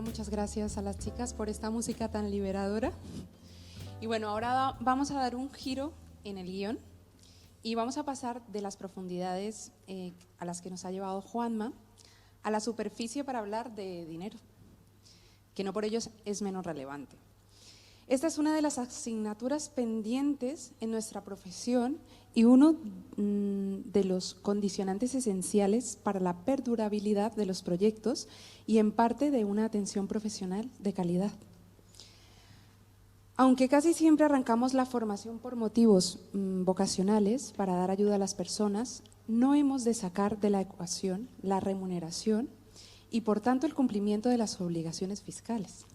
muchas gracias a las chicas por esta música tan liberadora. Y bueno, ahora vamos a dar un giro en el guión y vamos a pasar de las profundidades a las que nos ha llevado Juanma a la superficie para hablar de dinero, que no por ello es menos relevante. Esta es una de las asignaturas pendientes en nuestra profesión y uno de los condicionantes esenciales para la perdurabilidad de los proyectos y en parte de una atención profesional de calidad. Aunque casi siempre arrancamos la formación por motivos vocacionales para dar ayuda a las personas, no hemos de sacar de la ecuación la remuneración y por tanto el cumplimiento de las obligaciones fiscales.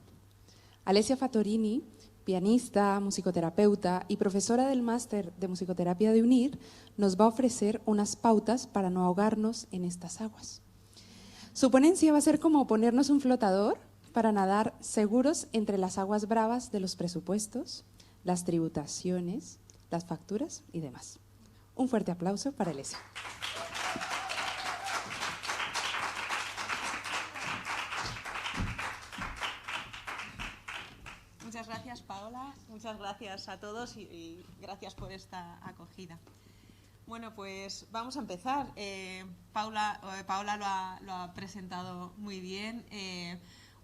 Alessia Fattorini, pianista, musicoterapeuta y profesora del máster de musicoterapia de UNIR, nos va a ofrecer unas pautas para no ahogarnos en estas aguas. Su ponencia va a ser como ponernos un flotador para nadar seguros entre las aguas bravas de los presupuestos, las tributaciones, las facturas y demás. Un fuerte aplauso para Alessia. Muchas gracias, Paola. Muchas gracias a todos y gracias por esta acogida. Bueno, pues vamos a empezar. Paola lo ha presentado muy bien.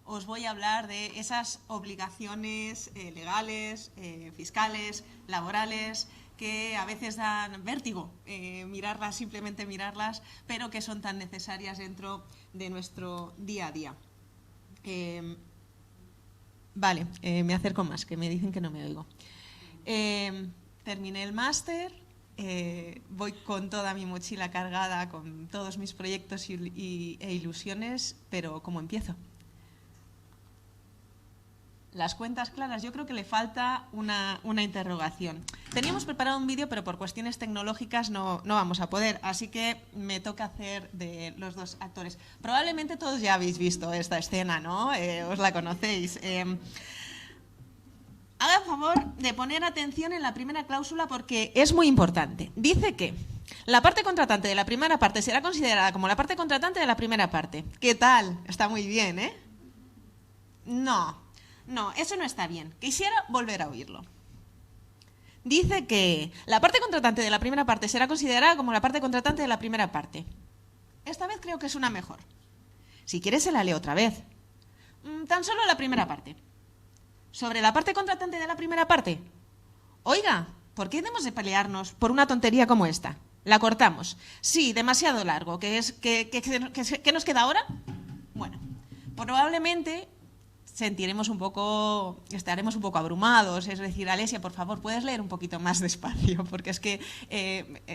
Os voy a hablar de esas obligaciones legales, fiscales, laborales, que a veces dan vértigo mirarlas, simplemente mirarlas, pero que son tan necesarias dentro de nuestro día a día. Vale, me acerco más, que me dicen que no me oigo. Terminé el máster, voy con toda mi mochila cargada, con todos mis proyectos e ilusiones, pero ¿cómo empiezo? Las cuentas claras, yo creo que le falta una interrogación. Teníamos preparado un vídeo, pero por cuestiones tecnológicas no vamos a poder, así que me toca hacer de los dos actores. Probablemente todos ya habéis visto esta escena, ¿no? Os la conocéis. Haga favor de poner atención en la primera cláusula porque es muy importante. Dice que la parte contratante de la primera parte será considerada como la parte contratante de la primera parte. ¿Qué tal? Está muy bien, ¿eh? No, eso no está bien. Quisiera volver a oírlo. Dice que la parte contratante de la primera parte será considerada como la parte contratante de la primera parte. Esta vez creo que es una mejor. Si quieres se la leo otra vez. Tan solo la primera parte. Sobre la parte contratante de la primera parte. Oiga, ¿por qué hemos de pelearnos por una tontería como esta? La cortamos. Sí, demasiado largo. ¿Qué nos queda ahora? Bueno, probablemente estaremos un poco abrumados, es decir, Alessia, por favor, ¿puedes leer un poquito más despacio? Porque es que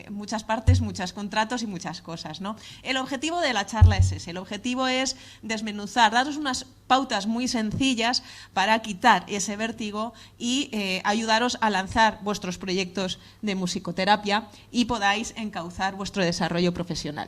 muchas partes, muchos contratos y muchas cosas, ¿no? El objetivo de la charla es ese, el objetivo es desmenuzar, daros unas pautas muy sencillas para quitar ese vértigo y ayudaros a lanzar vuestros proyectos de musicoterapia y podáis encauzar vuestro desarrollo profesional.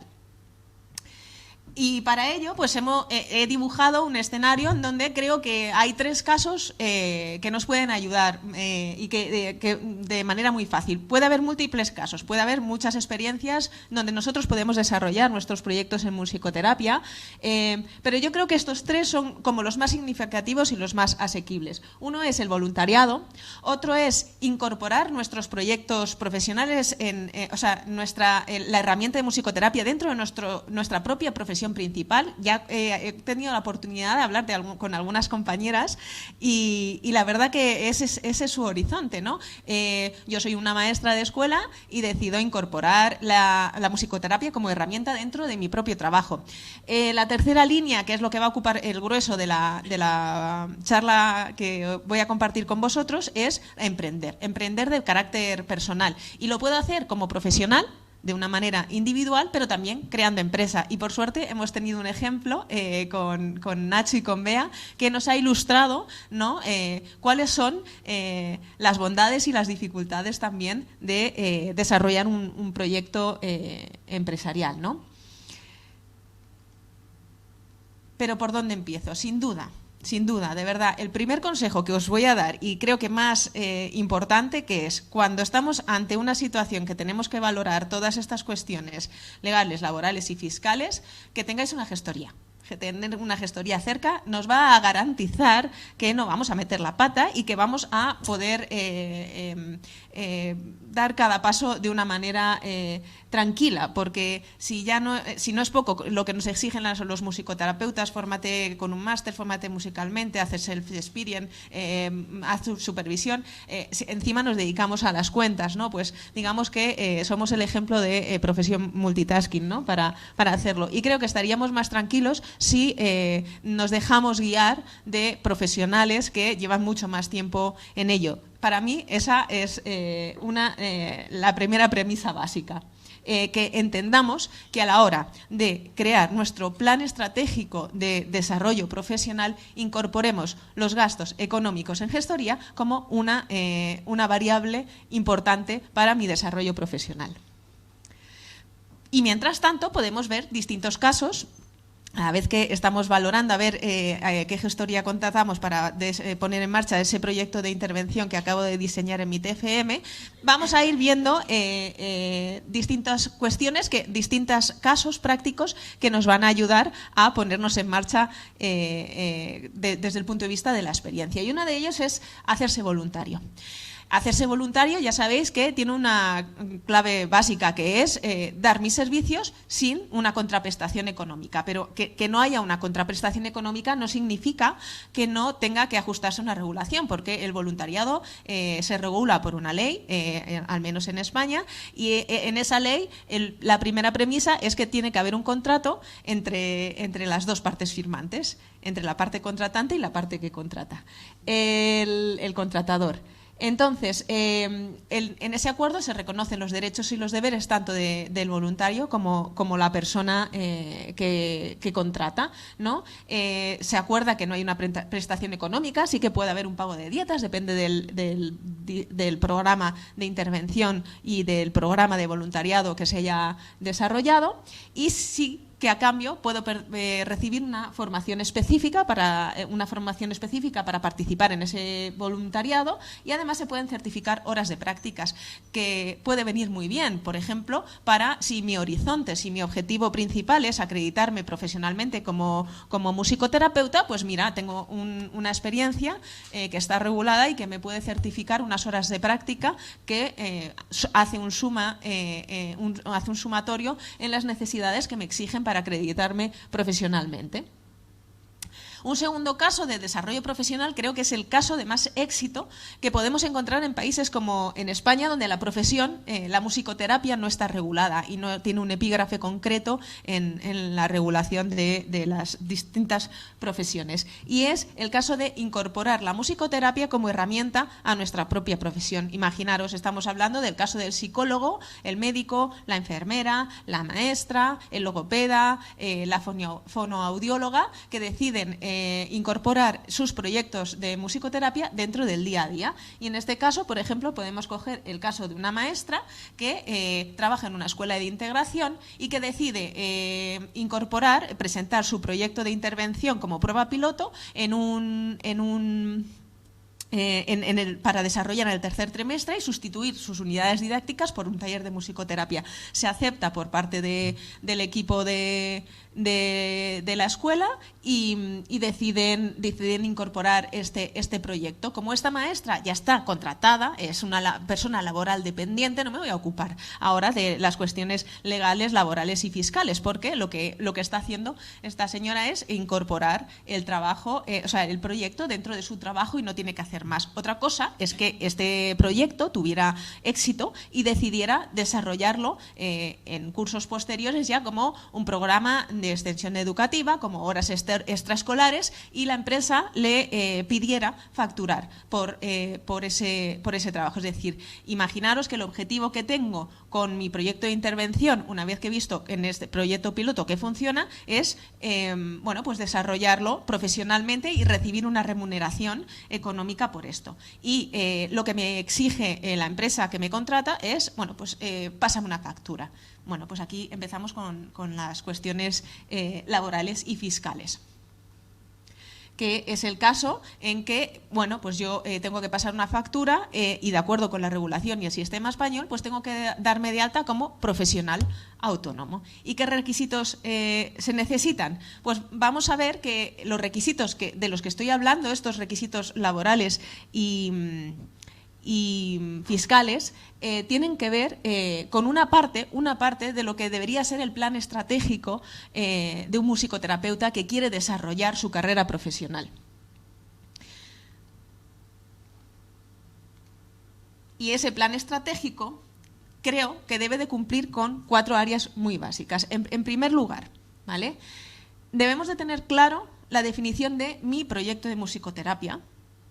Y para ello pues he dibujado un escenario en donde creo que hay tres casos que nos pueden ayudar y que de manera muy fácil. Puede haber múltiples casos, puede haber muchas experiencias donde nosotros podemos desarrollar nuestros proyectos en musicoterapia, pero yo creo que estos tres son como los más significativos y los más asequibles. Uno es el voluntariado, otro es incorporar nuestros proyectos profesionales, la herramienta de musicoterapia dentro de nuestra propia profesión principal. Ya he tenido la oportunidad de hablar con algunas compañeras y la verdad que ese es su horizonte, ¿no? Yo soy una maestra de escuela y decido incorporar la musicoterapia como herramienta dentro de mi propio trabajo. La tercera línea, que es lo que va a ocupar el grueso de la charla que voy a compartir con vosotros, es emprender de carácter personal. Y lo puedo hacer como profesional, de una manera individual, pero también creando empresa. Y por suerte hemos tenido un ejemplo con Nacho y con Bea que nos ha ilustrado, ¿no? Cuáles son las bondades y las dificultades también de desarrollar un proyecto empresarial, ¿no? Pero ¿por dónde empiezo? Sin duda, de verdad, el primer consejo que os voy a dar, y creo que más importante, que es cuando estamos ante una situación que tenemos que valorar todas estas cuestiones legales, laborales y fiscales, que tengáis una gestoría. tener una gestoría cerca nos va a garantizar que no vamos a meter la pata y que vamos a poder dar cada paso de una manera tranquila, porque si no es poco lo que nos exigen los musicoterapeutas, fórmate con un máster, fórmate musicalmente, haces self-experience, haz tu supervisión, si encima nos dedicamos a las cuentas, ¿no? Pues digamos que somos el ejemplo de profesión multitasking, ¿no? Para hacerlo. Y creo que estaríamos más tranquilos si nos dejamos guiar de profesionales que llevan mucho más tiempo en ello. Para mí esa es la primera premisa básica. Que entendamos que a la hora de crear nuestro plan estratégico de desarrollo profesional incorporemos los gastos económicos en gestoría como una variable importante para mi desarrollo profesional. Y mientras tanto podemos ver distintos casos. A la vez que estamos valorando a ver qué gestoría contratamos para poner en marcha ese proyecto de intervención que acabo de diseñar en mi TFM, vamos a ir viendo distintas cuestiones, distintos casos prácticos que nos van a ayudar a ponernos en marcha desde el punto de vista de la experiencia. Y uno de ellos es hacerse voluntario. Hacerse voluntario, ya sabéis que tiene una clave básica, que es dar mis servicios sin una contraprestación económica. Pero que no haya una contraprestación económica no significa que no tenga que ajustarse a una regulación, porque el voluntariado se regula por una ley, al menos en España, y en esa ley la primera premisa es que tiene que haber un contrato entre las dos partes firmantes, entre la parte contratante y la parte que contrata, el contratador. Entonces, en ese acuerdo se reconocen los derechos y los deberes tanto del voluntario como la persona que contrata, ¿no? Se acuerda que no hay una prestación económica, sí que puede haber un pago de dietas, depende del programa de intervención y del programa de voluntariado que se haya desarrollado, y sí que a cambio puedo recibir una formación específica para participar en ese voluntariado, y además se pueden certificar horas de prácticas, que puede venir muy bien, por ejemplo, si mi objetivo principal es acreditarme profesionalmente como musicoterapeuta, pues mira, tengo una experiencia que está regulada y que me puede certificar unas horas de práctica que hace un sumatorio en las necesidades que me exigen para acreditarme profesionalmente. Un segundo caso de desarrollo profesional creo que es el caso de más éxito que podemos encontrar en países como en España, donde la profesión, la musicoterapia, no está regulada y no tiene un epígrafe concreto en la regulación de las distintas profesiones. Y es el caso de incorporar la musicoterapia como herramienta a nuestra propia profesión. Imaginaros, estamos hablando del caso del psicólogo, el médico, la enfermera, la maestra, el logopeda, la fonoaudióloga, que deciden incorporar sus proyectos de musicoterapia dentro del día a día. Y en este caso, por ejemplo, podemos coger el caso de una maestra que trabaja en una escuela de integración y que decide presentar su proyecto de intervención como prueba piloto para desarrollar en el tercer trimestre y sustituir sus unidades didácticas por un taller de musicoterapia. Se acepta por parte del equipo de la escuela y deciden incorporar este proyecto. Como esta maestra ya está contratada, es una persona laboral dependiente, no me voy a ocupar ahora de las cuestiones legales, laborales y fiscales, porque lo que está haciendo esta señora es incorporar el trabajo, el proyecto dentro de su trabajo, y no tiene que hacer más. Otra cosa es que este proyecto tuviera éxito y decidiera desarrollarlo en cursos posteriores ya como un programa de extensión educativa, como horas extraescolares, y la empresa le pidiera facturar por ese trabajo. Es decir, imaginaros que el objetivo que tengo con mi proyecto de intervención, una vez que he visto en este proyecto piloto que funciona, es pues desarrollarlo profesionalmente y recibir una remuneración económica por esto. Y lo que me exige la empresa que me contrata es, pásame una factura. Bueno, pues aquí empezamos con las cuestiones laborales y fiscales. que es el caso en que, bueno, pues yo tengo que pasar una factura y de acuerdo con la regulación y el sistema español, pues tengo que darme de alta como profesional autónomo. ¿Y qué requisitos se necesitan? Pues vamos a ver que los requisitos de los que estoy hablando, estos requisitos laborales y fiscales, tienen que ver con una parte de lo que debería ser el plan estratégico de un musicoterapeuta que quiere desarrollar su carrera profesional. Y ese plan estratégico creo que debe de cumplir con 4 áreas muy básicas. En primer lugar, ¿vale? Debemos de tener claro la definición de mi proyecto de musicoterapia,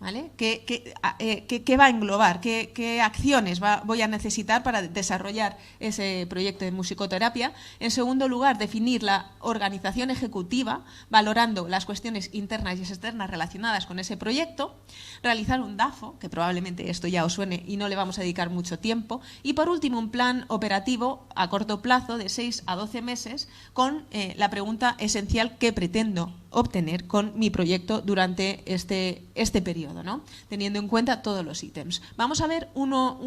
¿vale? ¿Qué va a englobar? ¿Qué acciones voy a necesitar para desarrollar ese proyecto de musicoterapia? En segundo lugar, definir la organización ejecutiva, valorando las cuestiones internas y externas relacionadas con ese proyecto. Realizar un DAFO, que probablemente esto ya os suene y no le vamos a dedicar mucho tiempo. Y por último, un plan operativo a corto plazo de 6 a 12 meses con la pregunta esencial: ¿qué pretendo obtener con mi proyecto durante este periodo, ¿no? Teniendo en cuenta todos los ítems. Vamos a ver uno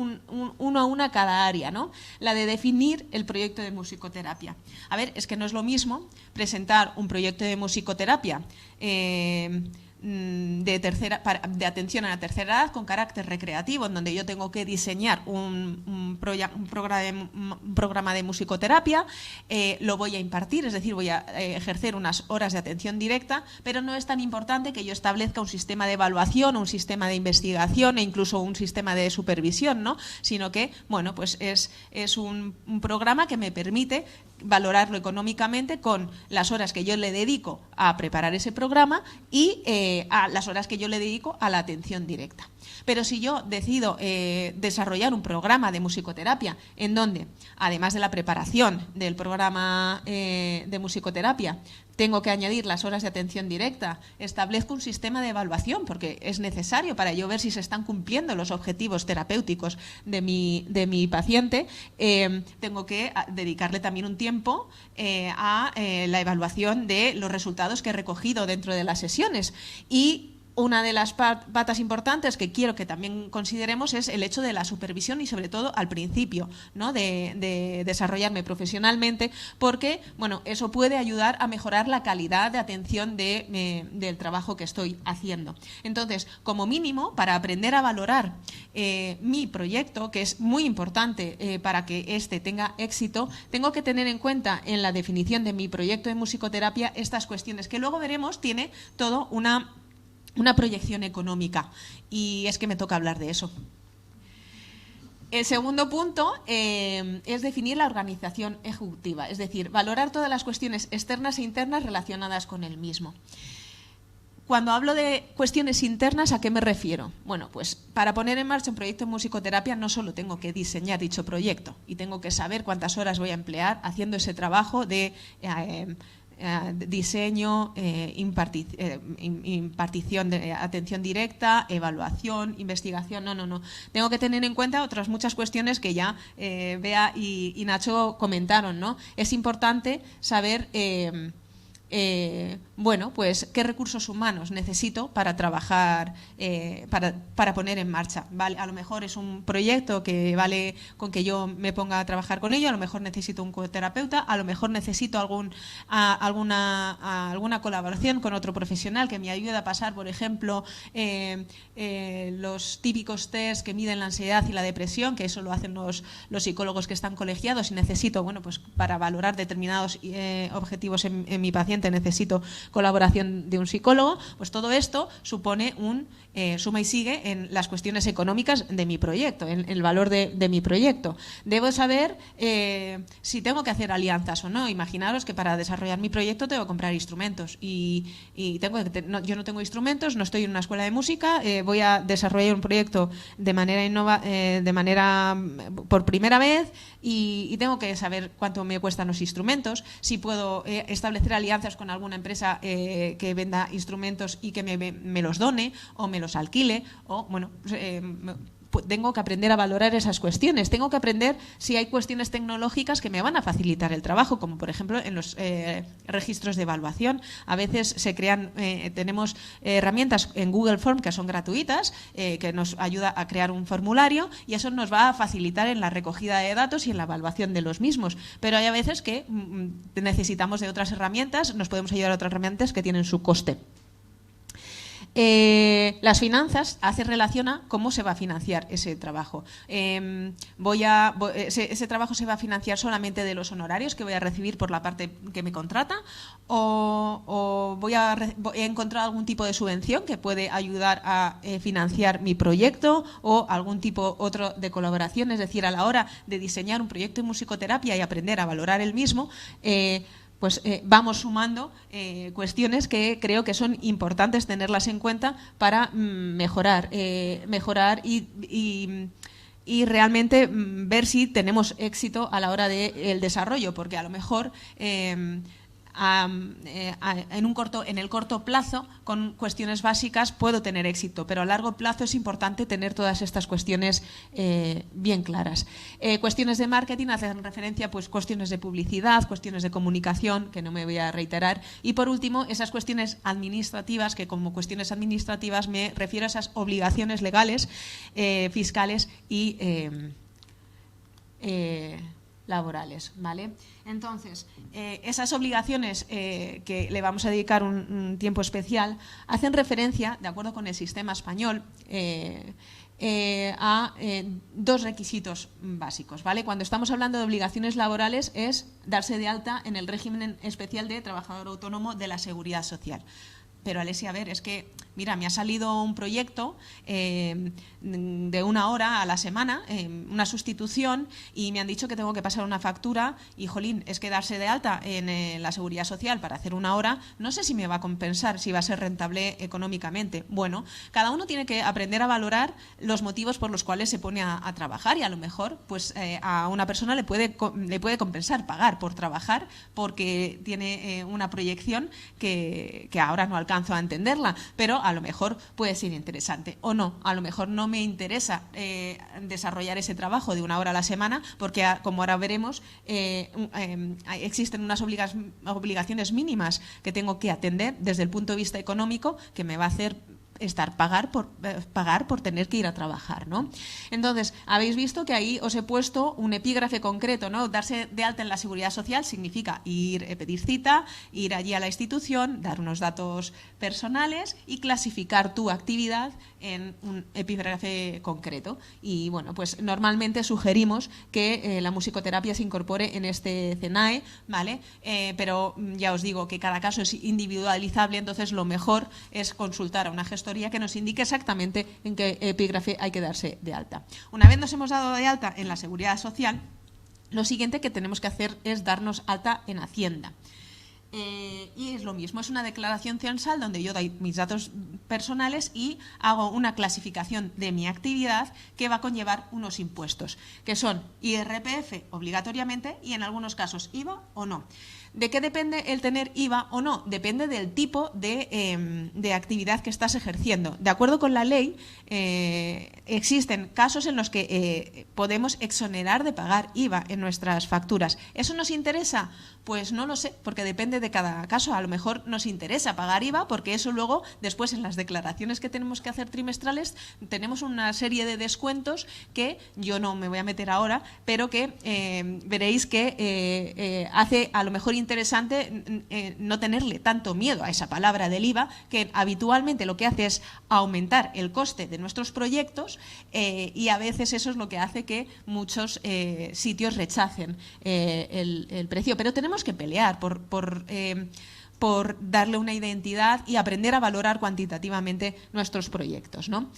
a una cada área, ¿no? La de definir el proyecto de musicoterapia. A ver, es que no es lo mismo presentar un proyecto de musicoterapia de atención a la tercera edad con carácter recreativo, en donde yo tengo que diseñar un programa de musicoterapia, lo voy a impartir, es decir, voy a ejercer unas horas de atención directa, pero no es tan importante que yo establezca un sistema de evaluación, un sistema de investigación e incluso un sistema de supervisión, ¿no? Sino que, bueno, pues es un programa que me permite valorarlo económicamente con las horas que yo le dedico a preparar ese programa y a las horas que yo le dedico a la atención directa. Pero si yo decido desarrollar un programa de musicoterapia en donde, además de la preparación del programa de musicoterapia, tengo que añadir las horas de atención directa, establezco un sistema de evaluación, porque es necesario para yo ver si se están cumpliendo los objetivos terapéuticos de mi paciente, tengo que dedicarle también un tiempo a la evaluación de los resultados que he recogido dentro de las sesiones. Y una de las patas importantes que quiero que también consideremos es el hecho de la supervisión y sobre todo al principio, ¿no? de desarrollarme profesionalmente, porque bueno, eso puede ayudar a mejorar la calidad de atención del trabajo que estoy haciendo. Entonces, como mínimo, para aprender a valorar mi proyecto, que es muy importante para que éste tenga éxito, tengo que tener en cuenta en la definición de mi proyecto de musicoterapia estas cuestiones que luego veremos tiene todo una proyección económica, y es que me toca hablar de eso. El segundo punto es definir la organización ejecutiva, es decir, valorar todas las cuestiones externas e internas relacionadas con el mismo. Cuando hablo de cuestiones internas, ¿a qué me refiero? Bueno, pues para poner en marcha un proyecto de musicoterapia no solo tengo que diseñar dicho proyecto y tengo que saber cuántas horas voy a emplear haciendo ese trabajo de diseño, impartición de atención directa, evaluación, investigación. No. Tengo que tener en cuenta otras muchas cuestiones que ya Bea y Nacho comentaron, ¿no? Es importante saber bueno, pues qué recursos humanos necesito para trabajar, para poner en marcha. ¿Vale? A lo mejor es un proyecto que vale con que yo me ponga a trabajar con ello, a lo mejor necesito un coterapeuta, a lo mejor necesito alguna colaboración con otro profesional que me ayude a pasar, por ejemplo, los típicos test que miden la ansiedad y la depresión, que eso lo hacen los psicólogos que están colegiados, y necesito, bueno, pues para valorar determinados objetivos en mi paciente necesito colaboración de un psicólogo. Pues todo esto supone un suma y sigue en las cuestiones económicas de mi proyecto, en el valor de mi proyecto. Debo saber si tengo que hacer alianzas o no. Imaginaros que para desarrollar mi proyecto tengo que comprar instrumentos y yo no tengo instrumentos, no estoy en una escuela de música, voy a desarrollar un proyecto de manera por primera vez y tengo que saber cuánto me cuestan los instrumentos, si puedo establecer alianzas con alguna empresa que venda instrumentos y que me los done o me los alquile, o bueno, tengo que aprender a valorar esas cuestiones. Tengo que aprender si hay cuestiones tecnológicas que me van a facilitar el trabajo, como por ejemplo en los registros de evaluación. A veces se crean, tenemos herramientas en Google Form que son gratuitas, que nos ayuda a crear un formulario, y eso nos va a facilitar en la recogida de datos y en la evaluación de los mismos. Pero hay a veces que necesitamos de otras herramientas, nos podemos ayudar a otras herramientas que tienen su coste. Las finanzas relaciona cómo se va a financiar ese trabajo. Ese trabajo se va a financiar solamente de los honorarios que voy a recibir por la parte que me contrata, o he encontrado algún tipo de subvención que puede ayudar a financiar mi proyecto, o algún tipo otro de colaboración. Es decir, a la hora de diseñar un proyecto de musicoterapia y aprender a valorar el mismo, pues vamos sumando cuestiones que creo que son importantes tenerlas en cuenta para mejorar y realmente ver si tenemos éxito a la hora del desarrollo, porque a lo mejor en el corto plazo, con cuestiones básicas puedo tener éxito, pero a largo plazo es importante tener todas estas cuestiones bien claras. Cuestiones de marketing hacen referencia, pues, cuestiones de publicidad, cuestiones de comunicación, que no me voy a reiterar, y por último esas cuestiones administrativas, que como cuestiones administrativas me refiero a esas obligaciones legales, fiscales y laborales, ¿vale? Entonces, esas obligaciones que le vamos a dedicar un tiempo especial hacen referencia, de acuerdo con el sistema español, a dos requisitos básicos, ¿vale? Cuando estamos hablando de obligaciones laborales es darse de alta en el régimen especial de trabajador autónomo de la Seguridad Social. Pero, Alesia, a ver, es que, mira, me ha salido un proyecto de 1 hora a la semana, una sustitución, y me han dicho que tengo que pasar una factura, y, jolín, es que darse de alta en la Seguridad Social para hacer 1 hora, no sé si me va a compensar, si va a ser rentable económicamente. Bueno, cada uno tiene que aprender a valorar los motivos por los cuales se pone a trabajar, y a lo mejor, pues, a una persona le puede compensar pagar por trabajar, porque tiene una proyección que ahora no alcanza a entenderla, pero a lo mejor puede ser interesante, o no. A lo mejor no me interesa desarrollar ese trabajo de 1 hora a la semana, porque, como ahora veremos, existen unas obligaciones mínimas que tengo que atender desde el punto de vista económico, que me va a hacer pagar por tener que ir a trabajar, ¿no? Entonces, habéis visto que ahí os he puesto un epígrafe concreto, ¿no? Darse de alta en la Seguridad Social significa pedir cita, ir allí a la institución, dar unos datos personales y clasificar tu actividad en un epígrafe concreto. Y bueno, pues normalmente sugerimos que la musicoterapia se incorpore en este CENAE, ¿vale? Pero ya os digo que cada caso es individualizable, entonces lo mejor es consultar a una gestoría que nos indique exactamente en qué epígrafe hay que darse de alta. Una vez nos hemos dado de alta en la Seguridad Social, lo siguiente que tenemos que hacer es darnos alta en Hacienda. Y es lo mismo, es una declaración censal donde yo doy mis datos personales y hago una clasificación de mi actividad que va a conllevar unos impuestos, que son IRPF obligatoriamente y en algunos casos IVA o no. ¿De qué depende el tener IVA o no? Depende del tipo de actividad que estás ejerciendo. De acuerdo con la ley, existen casos en los que podemos exonerar de pagar IVA en nuestras facturas. ¿Eso nos interesa? Pues no lo sé, porque depende de cada caso. A lo mejor nos interesa pagar IVA porque eso luego, después en las declaraciones que tenemos que hacer trimestrales, tenemos una serie de descuentos que yo no me voy a meter ahora, pero que veréis que hace a lo mejor interesante no tenerle tanto miedo a esa palabra del IVA, que habitualmente lo que hace es aumentar el coste de nuestros proyectos, y a veces eso es lo que hace que muchos sitios rechacen el precio. Pero tenemos que pelear por darle una identidad y aprender a valorar cuantitativamente nuestros proyectos, ¿no?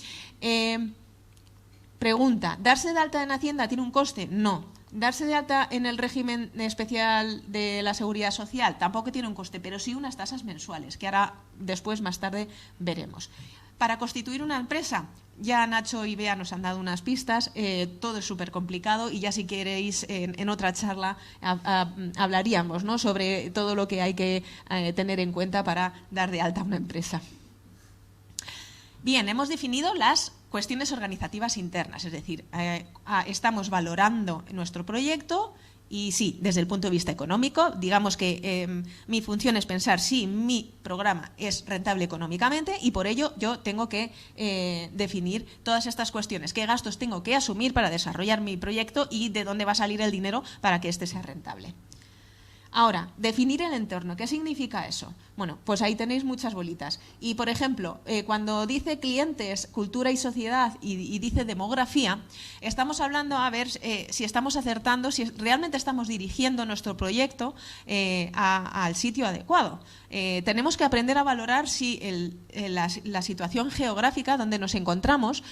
Pregunta, ¿darse de alta en Hacienda tiene un coste? No. ¿Darse de alta en el régimen especial de la Seguridad Social? Tampoco tiene un coste, pero sí unas tasas mensuales, que ahora después, más tarde, veremos. Para constituir una empresa, ya Nacho y Bea nos han dado unas pistas, todo es súper complicado y ya si queréis en otra charla hablaríamos, ¿no?, sobre todo lo que hay que tener en cuenta para dar de alta una empresa. Bien, hemos definido las cuestiones organizativas internas, es decir, estamos valorando nuestro proyecto y sí, desde el punto de vista económico, digamos que mi función es pensar si mi programa es rentable económicamente y por ello yo tengo que definir todas estas cuestiones, qué gastos tengo que asumir para desarrollar mi proyecto y de dónde va a salir el dinero para que éste sea rentable. Ahora, definir el entorno. ¿Qué significa eso? Bueno, pues ahí tenéis muchas bolitas. Y, por ejemplo, cuando dice clientes, cultura y sociedad y dice demografía, estamos hablando a ver si estamos acertando, si realmente estamos dirigiendo nuestro proyecto al sitio adecuado. Tenemos que aprender a valorar si la situación geográfica donde nos encontramos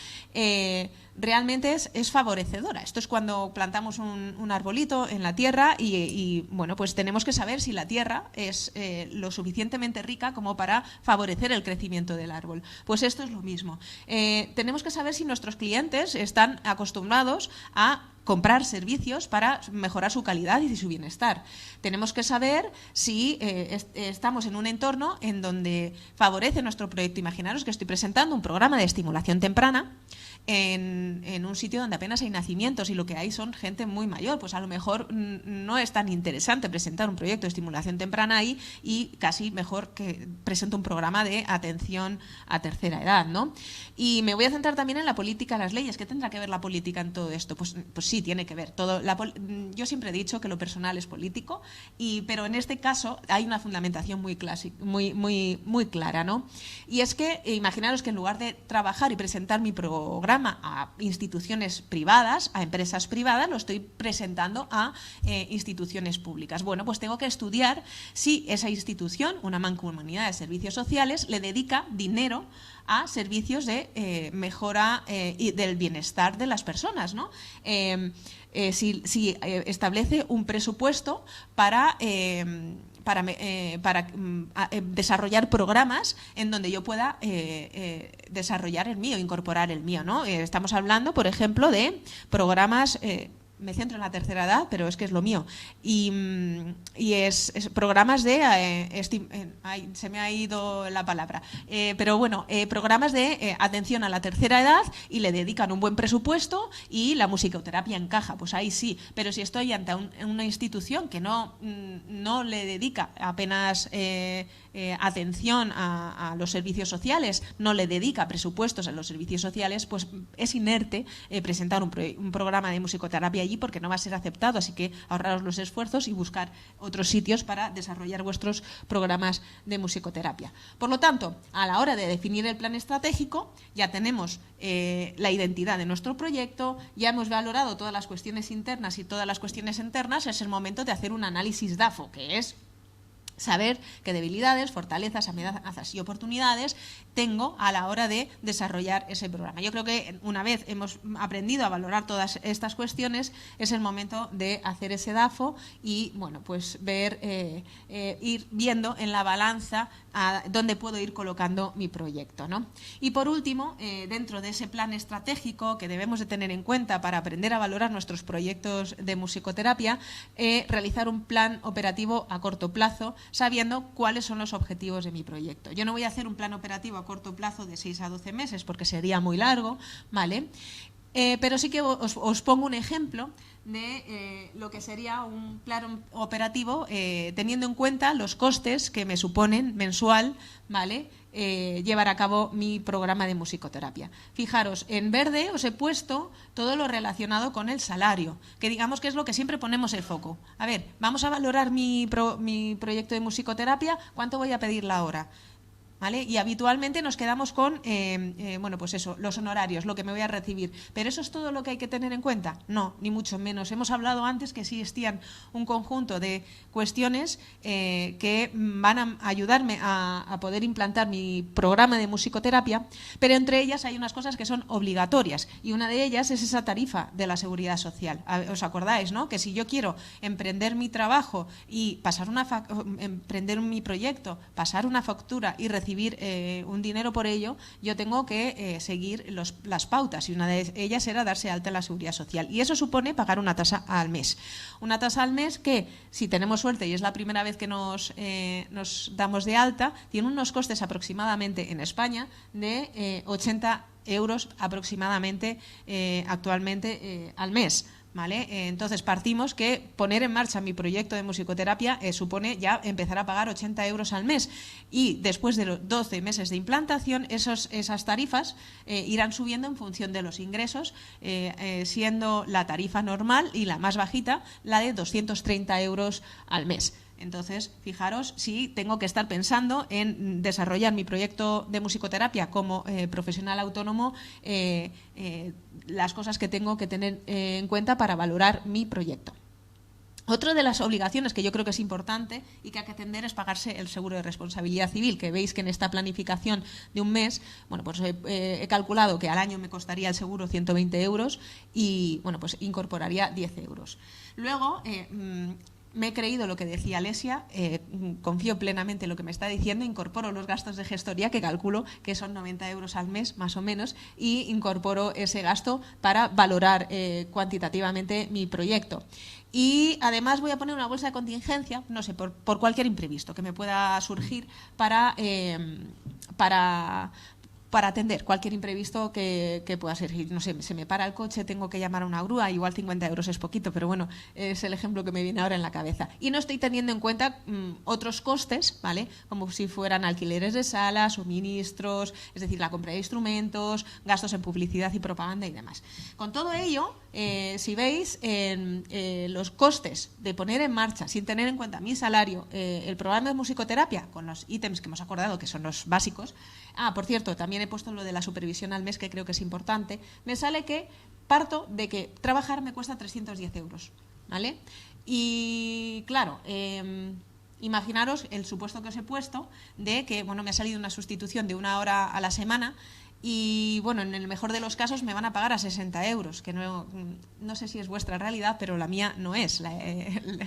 realmente es favorecedora. Esto es cuando plantamos un arbolito en la tierra y bueno, pues tenemos que saber si la tierra es lo suficientemente rica como para favorecer el crecimiento del árbol. Pues esto es lo mismo. Tenemos que saber si nuestros clientes están acostumbrados a comprar servicios para mejorar su calidad y su bienestar. Tenemos que saber si estamos en un entorno en donde favorece nuestro proyecto. Imaginaros que estoy presentando un programa de estimulación temprana en un sitio donde apenas hay nacimientos y lo que hay son gente muy mayor, pues a lo mejor no es tan interesante presentar un proyecto de estimulación temprana ahí y casi mejor que presento un programa de atención a tercera edad, ¿no? Y me voy a centrar también en la política, las leyes. ¿Qué tendrá que ver la política en todo esto? Pues sí, tiene que ver. Yo siempre he dicho que lo personal es político, pero en este caso hay una fundamentación muy clara, ¿no? Y es que imaginaros que en lugar de trabajar y presentar mi programa a instituciones privadas, a empresas privadas, lo estoy presentando a instituciones públicas. Bueno, pues tengo que estudiar si esa institución, una mancomunidad de servicios sociales, le dedica dinero a servicios de mejora del bienestar de las personas, ¿no? Si establece un presupuesto para desarrollar programas en donde yo pueda desarrollar el mío, incorporar el mío, ¿no? Estamos hablando, por ejemplo, de programas... me centro en la tercera edad, pero es que es lo mío. Y es programas de... se me ha ido la palabra. Pero bueno, programas de atención a la tercera edad y le dedican un buen presupuesto y la musicoterapia encaja. Pues ahí sí. Pero si estoy ante una institución que no le dedica apenas atención a los servicios sociales, no le dedica presupuestos a los servicios sociales, pues es inerte presentar un programa de musicoterapia allí porque no va a ser aceptado, así que ahorraros los esfuerzos y buscar otros sitios para desarrollar vuestros programas de musicoterapia. Por lo tanto, a la hora de definir el plan estratégico, ya tenemos la identidad de nuestro proyecto, ya hemos valorado todas las cuestiones internas y todas las cuestiones externas, es el momento de hacer un análisis DAFO, que es saber qué debilidades, fortalezas, amenazas y oportunidades tengo a la hora de desarrollar ese programa. Yo creo que una vez hemos aprendido a valorar todas estas cuestiones, es el momento de hacer ese DAFO y, bueno, pues ir viendo en la balanza a dónde puedo ir colocando mi proyecto, ¿no? Y por último, dentro de ese plan estratégico que debemos de tener en cuenta para aprender a valorar nuestros proyectos de musicoterapia, realizar un plan operativo a corto plazo, sabiendo cuáles son los objetivos de mi proyecto. Yo no voy a hacer un plan operativo a corto plazo de 6 a 12 meses porque sería muy largo, ¿vale? Pero sí que os pongo un ejemplo de lo que sería un plan operativo teniendo en cuenta los costes que me suponen mensual, ¿vale? Llevar a cabo mi programa de musicoterapia. Fijaros, en verde os he puesto todo lo relacionado con el salario, que digamos que es lo que siempre ponemos el foco. A ver, vamos a valorar mi proyecto de musicoterapia, ¿cuánto voy a pedir la hora? ¿Vale? Y habitualmente nos quedamos con, bueno, pues eso, los honorarios, lo que me voy a recibir. ¿Pero eso es todo lo que hay que tener en cuenta? No, ni mucho menos. Hemos hablado antes que sí existían un conjunto de cuestiones que van a ayudarme a poder implantar mi programa de musicoterapia, pero entre ellas hay unas cosas que son obligatorias y una de ellas es esa tarifa de la Seguridad Social. ¿Os acordáis, no? Que si yo quiero emprender mi trabajo y emprender mi proyecto, pasar una factura y recibir recibir un dinero por ello, yo tengo que seguir las pautas, y una de ellas era darse alta en la Seguridad Social. Y eso supone pagar una tasa al mes. Una tasa al mes que, si tenemos suerte y es la primera vez que nos damos de alta, tiene unos costes aproximadamente en España de 80 euros aproximadamente actualmente al mes. ¿Vale? Entonces partimos que poner en marcha mi proyecto de musicoterapia supone ya empezar a pagar 80 euros al mes, y después de los 12 meses de implantación esas tarifas irán subiendo en función de los ingresos, siendo la tarifa normal y la más bajita la de 230 euros al mes. Entonces, fijaros si tengo que estar pensando en desarrollar mi proyecto de musicoterapia como profesional autónomo, las cosas que tengo que tener en cuenta para valorar mi proyecto. Otra de las obligaciones que yo creo que es importante y que hay que atender es pagarse el seguro de responsabilidad civil, que veis que en esta planificación de un mes, bueno, pues he calculado que al año me costaría el seguro 120 euros y, bueno, pues incorporaría 10 euros. Luego, me he creído lo que decía Alesia, confío plenamente en lo que me está diciendo, incorporo los gastos de gestoría, que calculo que son 90 euros al mes, más o menos, y incorporo ese gasto para valorar cuantitativamente mi proyecto. Y además voy a poner una bolsa de contingencia, no sé, por cualquier imprevisto que me pueda surgir para atender cualquier imprevisto que pueda surgir. No sé, se me para el coche, tengo que llamar a una grúa, igual 50 euros es poquito, pero bueno, es el ejemplo que me viene ahora en la cabeza. Y no estoy teniendo en cuenta otros costes, ¿vale? Como si fueran alquileres de salas, suministros, es decir, la compra de instrumentos, gastos en publicidad y propaganda y demás. Con todo ello, si veis, los costes de poner en marcha, sin tener en cuenta mi salario, el programa de musicoterapia, con los ítems que hemos acordado, que son los básicos. Por cierto, también he puesto lo de la supervisión al mes, que creo que es importante. Me sale que parto de que trabajar me cuesta 310 euros, ¿vale? Y claro, imaginaros el supuesto que os he puesto de que, bueno, me ha salido una sustitución de 1 hora a la semana. Y bueno, en el mejor de los casos me van a pagar a 60 euros, que no sé si es vuestra realidad, pero la mía no es.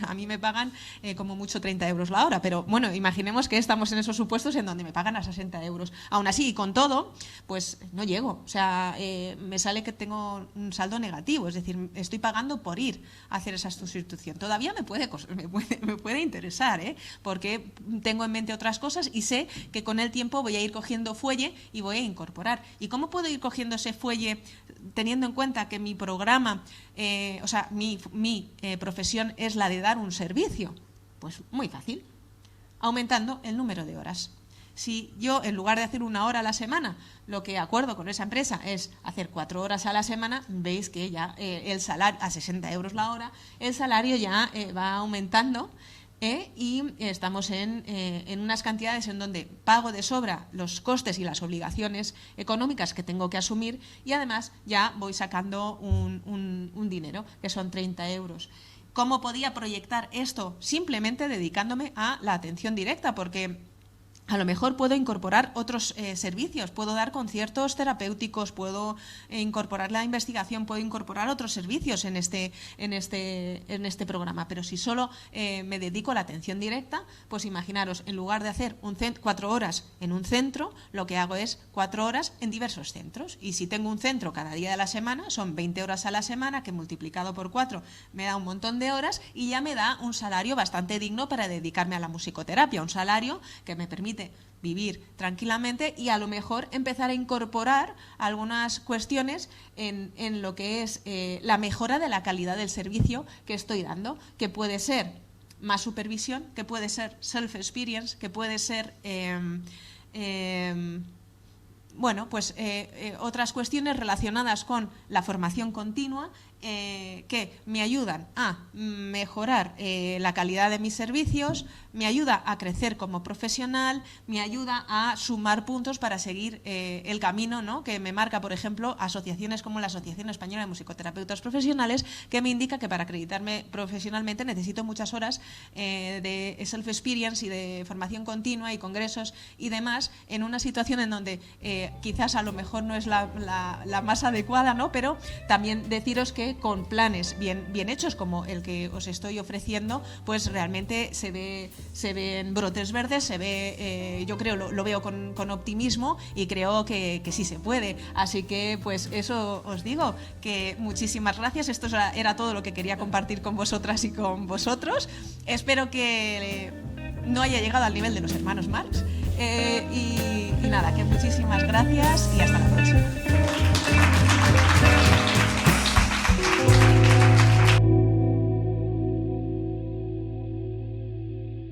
A mí me pagan como mucho 30 euros la hora, pero bueno, imaginemos que estamos en esos supuestos en donde me pagan a 60 euros. Aún así, y con todo, pues no llego. O sea, me sale que tengo un saldo negativo, es decir, estoy pagando por ir a hacer esa sustitución. Todavía me puede interesar, porque tengo en mente otras cosas y sé que con el tiempo voy a ir cogiendo fuelle y voy a incorporar. ¿Y cómo puedo ir cogiendo ese fuelle teniendo en cuenta que mi programa, mi profesión es la de dar un servicio? Pues muy fácil, aumentando el número de horas. Si yo, en lugar de hacer 1 hora a la semana, lo que acuerdo con esa empresa es hacer 4 horas a la semana, veis que ya el salario, a 60 euros la hora, el salario ya va aumentando. Y estamos en unas cantidades en donde pago de sobra los costes y las obligaciones económicas que tengo que asumir, y además ya voy sacando un dinero, que son 30 euros. ¿Cómo podía proyectar esto? Simplemente dedicándome a la atención directa, porque a lo mejor puedo incorporar otros servicios, puedo dar conciertos terapéuticos, puedo incorporar la investigación, puedo incorporar otros servicios en este programa. Pero si solo me dedico a la atención directa, pues imaginaros, en lugar de hacer 4 horas en un centro, lo que hago es 4 horas en diversos centros. Y si tengo un centro cada día de la semana, son 20 horas a la semana, que multiplicado por 4 me da un montón de horas y ya me da un salario bastante digno para dedicarme a la musicoterapia, un salario que me permite vivir tranquilamente y a lo mejor empezar a incorporar algunas cuestiones en lo que es la mejora de la calidad del servicio que estoy dando, que puede ser más supervisión, que puede ser self-experience, que puede ser otras cuestiones relacionadas con la formación continua, que me ayudan a mejorar la calidad de mis servicios, me ayuda a crecer como profesional, me ayuda a sumar puntos para seguir el camino, ¿no?, que me marca, por ejemplo, asociaciones como la Asociación Española de Musicoterapeutas Profesionales, que me indica que para acreditarme profesionalmente necesito muchas horas de self-experience y de formación continua y congresos y demás, en una situación en donde quizás a lo mejor no es la más adecuada, ¿no?, pero también deciros que con planes bien hechos, como el que os estoy ofreciendo, pues realmente se ven brotes verdes, se ve, yo creo, lo veo con optimismo, y creo que sí se puede. Así que pues eso os digo, que muchísimas gracias. Esto era todo lo que quería compartir con vosotras y con vosotros. Espero que no haya llegado al nivel de los hermanos Marx. Y nada, que muchísimas gracias y hasta la próxima.